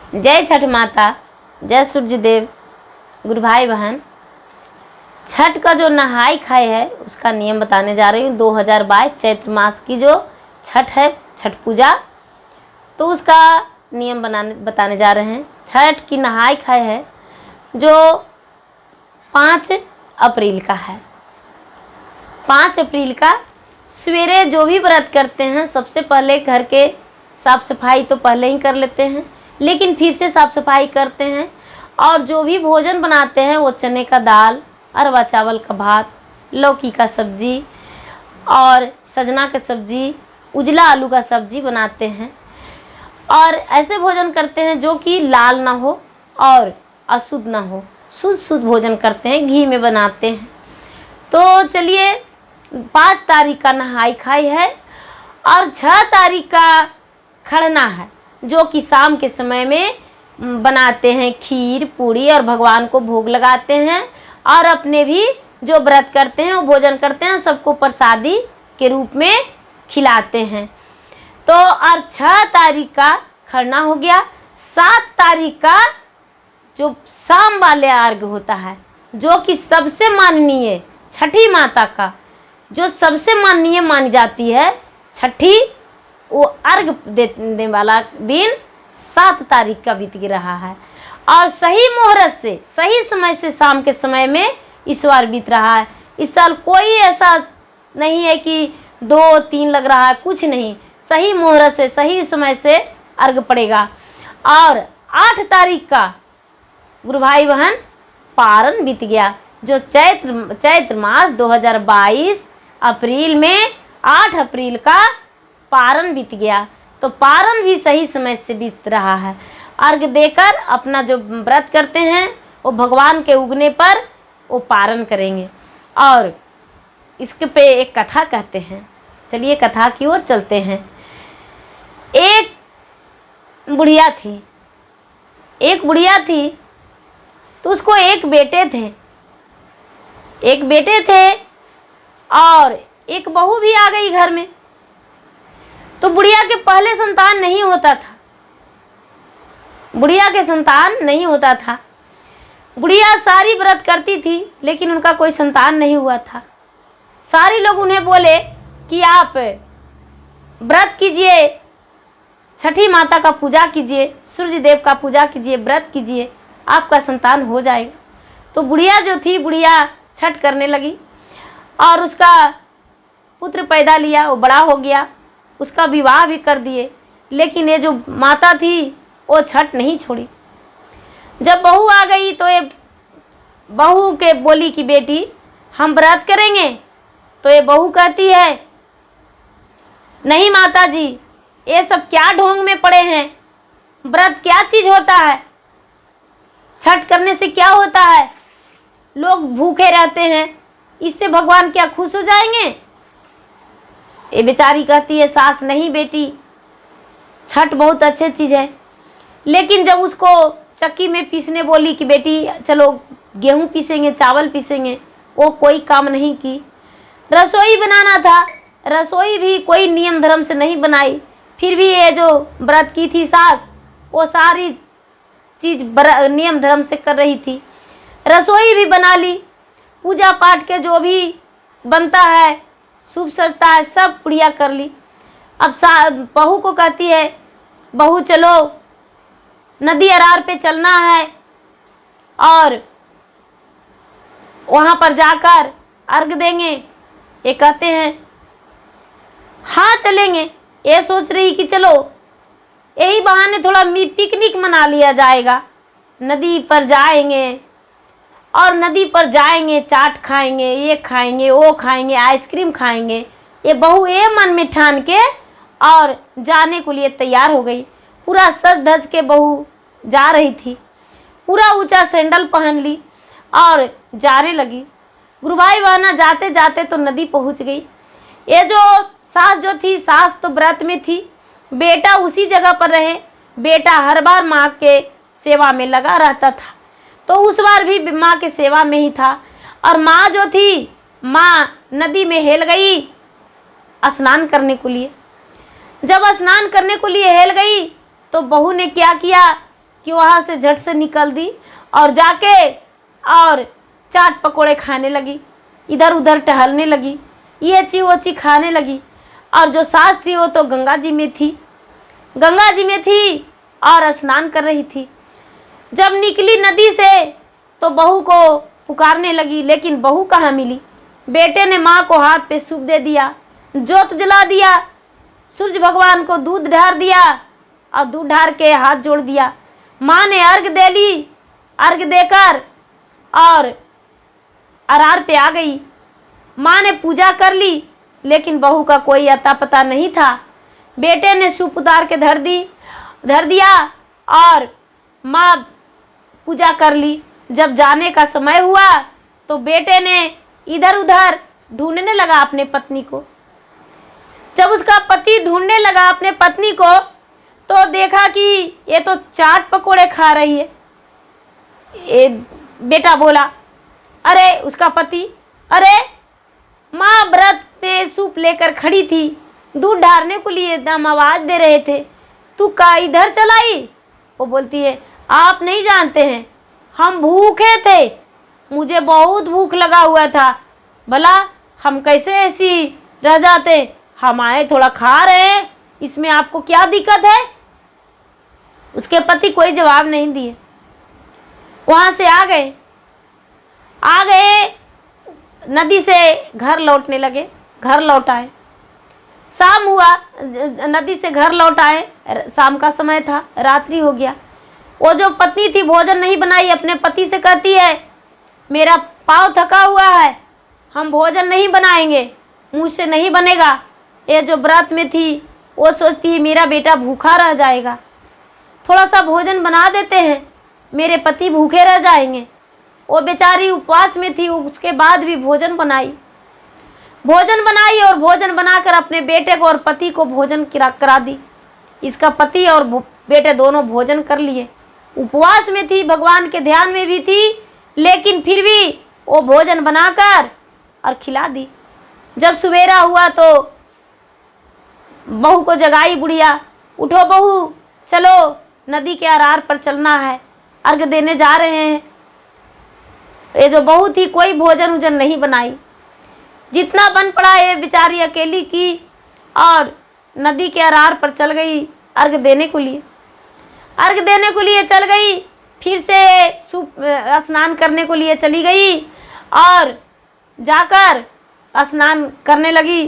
जय छठ माता, जय सूर्य देव। गुरु भाई बहन, छठ का जो नहाई खाई है उसका नियम बताने जा रही हूँ। 2022 चैत्र मास की जो छठ है, छठ पूजा, तो उसका नियम बताने जा रहे हैं। छठ की नहाई खाई है जो 5 अप्रैल का है। 5 अप्रैल का सवेरे जो भी व्रत करते हैं, सबसे पहले घर के साफ़ सफाई तो पहले ही कर लेते हैं, लेकिन फिर से साफ़ सफाई करते हैं और जो भी भोजन बनाते हैं वो चने का दाल, अरवा चावल का भात, लौकी का सब्जी और सजना का सब्जी, उजला आलू का सब्जी बनाते हैं। और ऐसे भोजन करते हैं जो कि लाल ना हो और अशुद्ध ना हो, शुद्ध भोजन करते हैं, घी में बनाते हैं। तो चलिए, 5 तारीख का नहाई खाई है और 6 तारीख का खड़ना है, जो कि शाम के समय में बनाते हैं खीर पूड़ी और भगवान को भोग लगाते हैं और अपने भी जो व्रत करते हैं वो भोजन करते हैं, सबको प्रसादी के रूप में खिलाते हैं। तो और 6 तारीख का खड़ना हो गया। 7 तारीख का जो शाम वाले अर्घ होता है, जो कि सबसे माननीय छठी माता का जो सबसे माननीय मानी जाती है छठी, वो अर्घ देने वाला दिन 7 तारीख का बीत रहा है और सही मुहूर्त से, सही समय से, शाम के समय में इस बार बीत रहा है। इस साल कोई ऐसा नहीं है कि 2-3 लग रहा है, कुछ नहीं, सही मुहूर्त से, सही समय से अर्घ पड़ेगा। और 8 तारीख का गुरु भाई बहन पारण बीत गया, जो चैत्र मास 2022 अप्रैल में 8 अप्रैल का पारण बीत गया। तो पारण भी सही समय से बीत रहा है। अर्घ देकर अपना जो व्रत करते हैं वो भगवान के उगने पर वो पारण करेंगे। और इसके पे एक कथा कहते हैं। चलिए कथा की ओर चलते हैं। एक बुढ़िया थी, तो उसको एक बेटे थे और एक बहू भी आ गई घर में। तो बुढ़िया के पहले संतान नहीं होता था। बुढ़िया सारी व्रत करती थी, लेकिन उनका कोई संतान नहीं हुआ था। सारे लोग उन्हें बोले कि आप व्रत कीजिए, छठी माता का पूजा कीजिए, सूर्य देव का पूजा कीजिए, व्रत कीजिए, आपका संतान हो जाएगा। तो बुढ़िया छठ करने लगी और उसका पुत्र पैदा लिया, वो बड़ा हो गया, उसका विवाह भी कर दिए। लेकिन ये जो माता थी वो छठ नहीं छोड़ी। जब बहू आ गई तो ये बहू के बोली कि बेटी हम व्रत करेंगे। तो ये बहू कहती है, नहीं माता जी, ये सब क्या ढोंग में पड़े हैं, व्रत क्या चीज़ होता है, छठ करने से क्या होता है, लोग भूखे रहते हैं, इससे भगवान क्या खुश हो जाएंगे। ये बेचारी कहती है, सास नहीं बेटी, छठ बहुत अच्छी चीज़ है। लेकिन जब उसको चक्की में पीसने बोली कि बेटी चलो गेहूं पीसेंगे, चावल पीसेंगे, वो कोई काम नहीं की। रसोई बनाना था, रसोई भी कोई नियम धर्म से नहीं बनाई। फिर भी ये जो व्रत की थी सास, वो सारी चीज़ नियम धर्म से कर रही थी। रसोई भी बना ली, पूजा पाठ के जो भी बनता है, शुभ सजता है, सब बुढ़िया कर ली। अब बहू को कहती है, बहू चलो नदी अरार पे चलना है और वहाँ पर जाकर अर्घ देंगे। ये कहते हैं हाँ चलेंगे। ये सोच रही कि चलो यही बहाने थोड़ा पिकनिक मना लिया जाएगा, नदी पर जाएंगे और नदी पर जाएंगे, चाट खाएंगे, ये खाएंगे, वो खाएंगे, आइसक्रीम खाएंगे। ये बहू ये मन में ठान के और जाने को लिए तैयार हो गई। पूरा सज धज के बहू जा रही थी, पूरा ऊंचा सैंडल पहन ली और जाने लगी। गुरु भाई बहना जाते जाते तो नदी पहुंच गई। ये जो सास थी, सास तो व्रत में थी, बेटा उसी जगह पर रहे। बेटा हर बार माँ के सेवा में लगा रहता था, तो उस बार भी माँ के सेवा में ही था। और माँ जो थी, माँ नदी में हेल गई स्नान करने के लिए। जब स्नान करने के लिए हेल गई तो बहू ने क्या किया कि वहाँ से झट से निकल दी और जाके और चाट पकोड़े खाने लगी, इधर उधर टहलने लगी, ये ची वो ची खाने लगी। और जो सास थी वो तो गंगा जी में थी, गंगा जी में थी और स्नान कर रही थी। जब निकली नदी से तो बहू को पुकारने लगी, लेकिन बहू कहाँ मिली। बेटे ने माँ को हाथ पे सूप दे दिया, जोत जला दिया, सूरज भगवान को दूध ढार दिया और दूध ढार के हाथ जोड़ दिया। माँ ने अर्घ दे ली, अर्घ देकर और अरार पे आ गई। माँ ने पूजा कर ली, लेकिन बहू का कोई अता पता नहीं था। बेटे ने सूप उतार के धर दिया और माँ पूजा कर ली। जब जाने का समय हुआ तो बेटे ने इधर उधर ढूंढने लगा अपने पत्नी को। जब उसका पति ढूंढने लगा अपने पत्नी को तो देखा कि ये तो चाट पकोड़े खा रही है। बेटा बोला, अरे उसका पति, अरे माँ व्रत में सूप लेकर खड़ी थी, दूध ढारने को लिए एकदम आवाज़ दे रहे थे, तू का इधर चलाई। वो बोलती है, आप नहीं जानते हैं, हम भूखे थे, मुझे बहुत भूख लगा हुआ था, भला हम कैसे ऐसी रह जाते, हम आए थोड़ा खा रहे हैं, इसमें आपको क्या दिक्कत है। उसके पति कोई जवाब नहीं दिए, वहाँ से आ गए नदी से घर लौटने लगे। घर लौट आए, शाम हुआ, नदी से घर लौट आए, शाम का समय था, रात्रि हो गया। वो जो पत्नी थी भोजन नहीं बनाई, अपने पति से कहती है, मेरा पाँव थका हुआ है, हम भोजन नहीं बनाएंगे, मुझसे नहीं बनेगा। ये जो व्रत में थी वो सोचती है मेरा बेटा भूखा रह जाएगा, थोड़ा सा भोजन बना देते हैं, मेरे पति भूखे रह जाएंगे। वो बेचारी उपवास में थी, उसके बाद भी भोजन बनाई और भोजन बनाकर अपने बेटे को और पति को भोजन करा दी। इसका पति और बेटे दोनों भोजन कर लिए। उपवास में थी, भगवान के ध्यान में भी थी, लेकिन फिर भी वो भोजन बनाकर और खिला दी। जब सवेरा हुआ तो बहू को जगाई बुढ़िया, उठो बहू, चलो नदी के अरार पर चलना है, अर्घ देने जा रहे हैं। ये जो बहू थी कोई भोजन उजन नहीं बनाई, जितना बन पड़ा ये बेचारी अकेली की और नदी के अरार पर चल गई अर्घ देने को लिए चल गई। फिर से स्नान करने को लिए चली गई और जाकर स्नान करने लगी।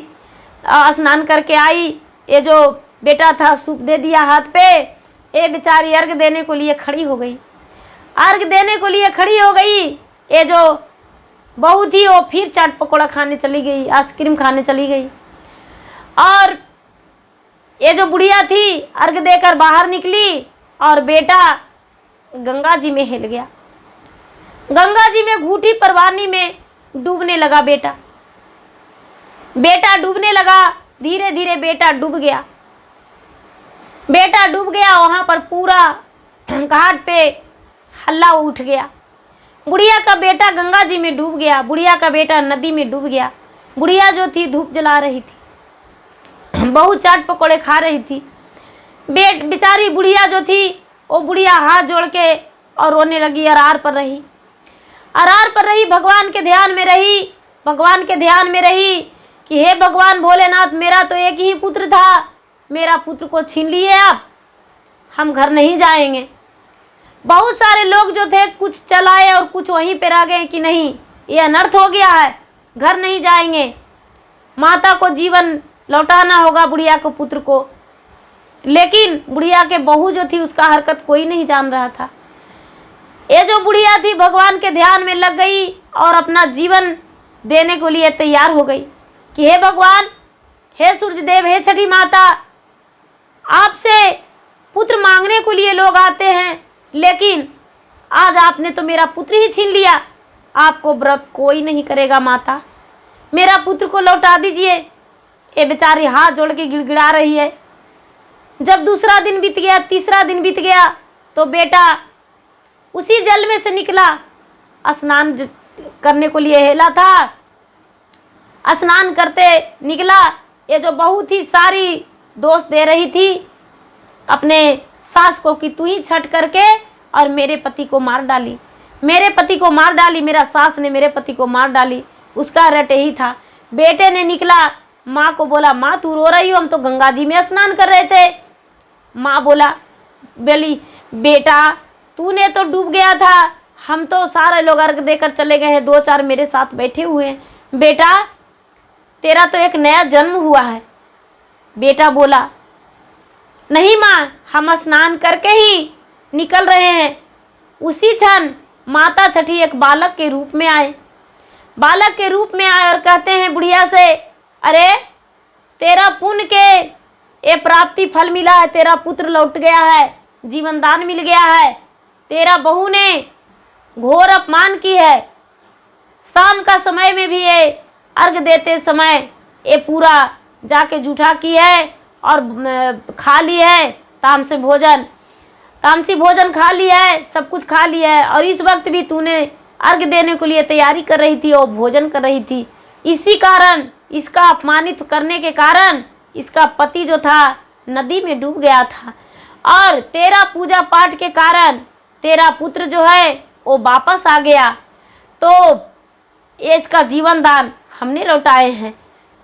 स्नान करके आई, ये जो बेटा था सूप दे दिया हाथ पे, ये बेचारी अर्घ देने को लिए खड़ी हो गई। ये जो बहू थी वो फिर चाट पकोड़ा खाने चली गई, आइसक्रीम खाने चली गई। और ये जो बुढ़िया थी अर्घ देकर बाहर निकली और बेटा गंगा जी में हिल गया। गंगा जी में घूटी परवानी में डूबने लगा बेटा डूबने लगा, धीरे धीरे बेटा डूब गया। वहाँ पर पूरा घाट पे हल्ला उठ गया। बुढ़िया का बेटा गंगा जी में डूब गया, बुढ़िया का बेटा नदी में डूब गया। बुढ़िया जो थी धूप जला रही थी, बहू चाट पकोड़े खा रही थी। बेचारी बुढ़िया जो थी वो बुढ़िया हाथ जोड़ के और रोने लगी, अरार पर रही, भगवान के ध्यान में रही कि हे भगवान भोलेनाथ, मेरा तो एक ही पुत्र था, मेरा पुत्र को छीन लिए आप, हम घर नहीं जाएंगे। बहुत सारे लोग जो थे कुछ चलाए और कुछ वहीं पे रह गए कि नहीं ये अनर्थ हो गया है, घर नहीं जाएंगे, माता को जीवन लौटाना होगा बुढ़िया को, पुत्र को। लेकिन बुढ़िया के बहू जो थी उसका हरकत कोई नहीं जान रहा था। ये जो बुढ़िया थी भगवान के ध्यान में लग गई और अपना जीवन देने को लिए तैयार हो गई कि हे भगवान, हे सूर्य देव, हे छठी माता, आपसे पुत्र मांगने को लिए लोग आते हैं, लेकिन आज आपने तो मेरा पुत्र ही छीन लिया, आपको व्रत कोई नहीं करेगा माता, मेरा पुत्र को लौटा दीजिए। ये बेचारी हाथ जोड़ के गिड़गिड़ा रही है। जब दूसरा दिन बीत गया, तीसरा दिन बीत गया तो बेटा उसी जल में से निकला, स्नान करने को लिए हेला था, स्नान करते निकला। ये जो बहू थी सारी दोष दे रही थी अपने सास को कि तू ही छठ करके और मेरे पति को मार डाली, मेरे पति को मार डाली, मेरा सास ने मेरे पति को मार डाली। उसका रट यही था। बेटे ने निकला, माँ को बोला माँ तू रो रही हो, हम तो गंगा जी में स्नान कर रहे थे। माँ बोली बेटा तूने तो डूब गया था, हम तो सारे लोग अर्घ देकर चले गए हैं, 2-4 मेरे साथ बैठे हुए हैं। बेटा तेरा तो एक नया जन्म हुआ है। बेटा बोला नहीं माँ, हम स्नान करके ही निकल रहे हैं। उसी क्षण माता छठी एक बालक के रूप में आए, बालक के रूप में आए और कहते हैं बुढ़िया से, अरे तेरा पुण्य के ये प्राप्ति फल मिला है, तेरा पुत्र लौट गया है, जीवन दान मिल गया है। तेरा बहू ने घोर अपमान की है, शाम का समय में भी ये अर्घ देते समय ये पूरा जाके जूठा की है और खा ली है, तामसी भोजन खा लिया है, सब कुछ खा लिया है। और इस वक्त भी तूने अर्घ देने के लिए तैयारी कर रही थी और भोजन कर रही थी। इसी कारण, इसका अपमानित करने के कारण इसका पति जो था नदी में डूब गया था, और तेरा पूजा पाठ के कारण तेरा पुत्र जो है वो वापस आ गया, तो ये इसका जीवन दान हमने लौटाए हैं।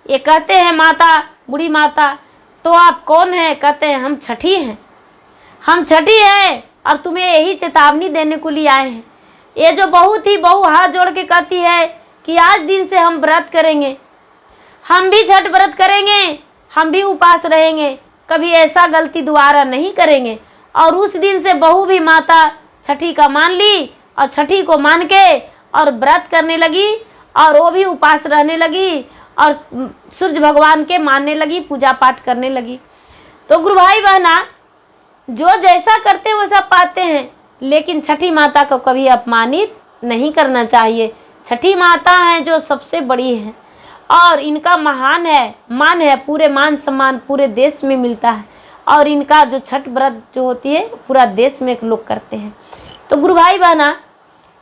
ये कहते हैं माता, बूढ़ी माता, तो आप कौन हैं? कहते हैं हम छठी हैं, हम छठी हैं और तुम्हें यही चेतावनी देने को लिए आए हैं। ये जो बहू हाथ जोड़ के कहती है कि आज दिन से हम व्रत करेंगे, हम भी छठ व्रत करेंगे, हम भी उपास रहेंगे, कभी ऐसा गलती दोबारा नहीं करेंगे। और उस दिन से बहू भी माता छठी का मान ली और छठी को मान के और व्रत करने लगी, और वो भी उपास रहने लगी और सूर्य भगवान के मानने लगी, पूजा पाठ करने लगी। तो गुरु भाई बहना, जो जैसा करते हैं वैसा पाते हैं, लेकिन छठी माता को कभी अपमानित नहीं करना चाहिए। छठी माता हैं जो सबसे बड़ी है और इनका मान है, पूरे मान सम्मान पूरे देश में मिलता है। और इनका जो छठ व्रत जो होती है पूरा देश में लोग करते हैं। तो गुरु भाई बहना,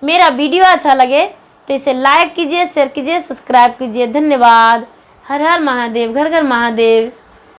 मेरा वीडियो अच्छा लगे तो इसे लाइक कीजिए, शेयर कीजिए, सब्सक्राइब कीजिए। धन्यवाद। हर हर महादेव, घर घर महादेव।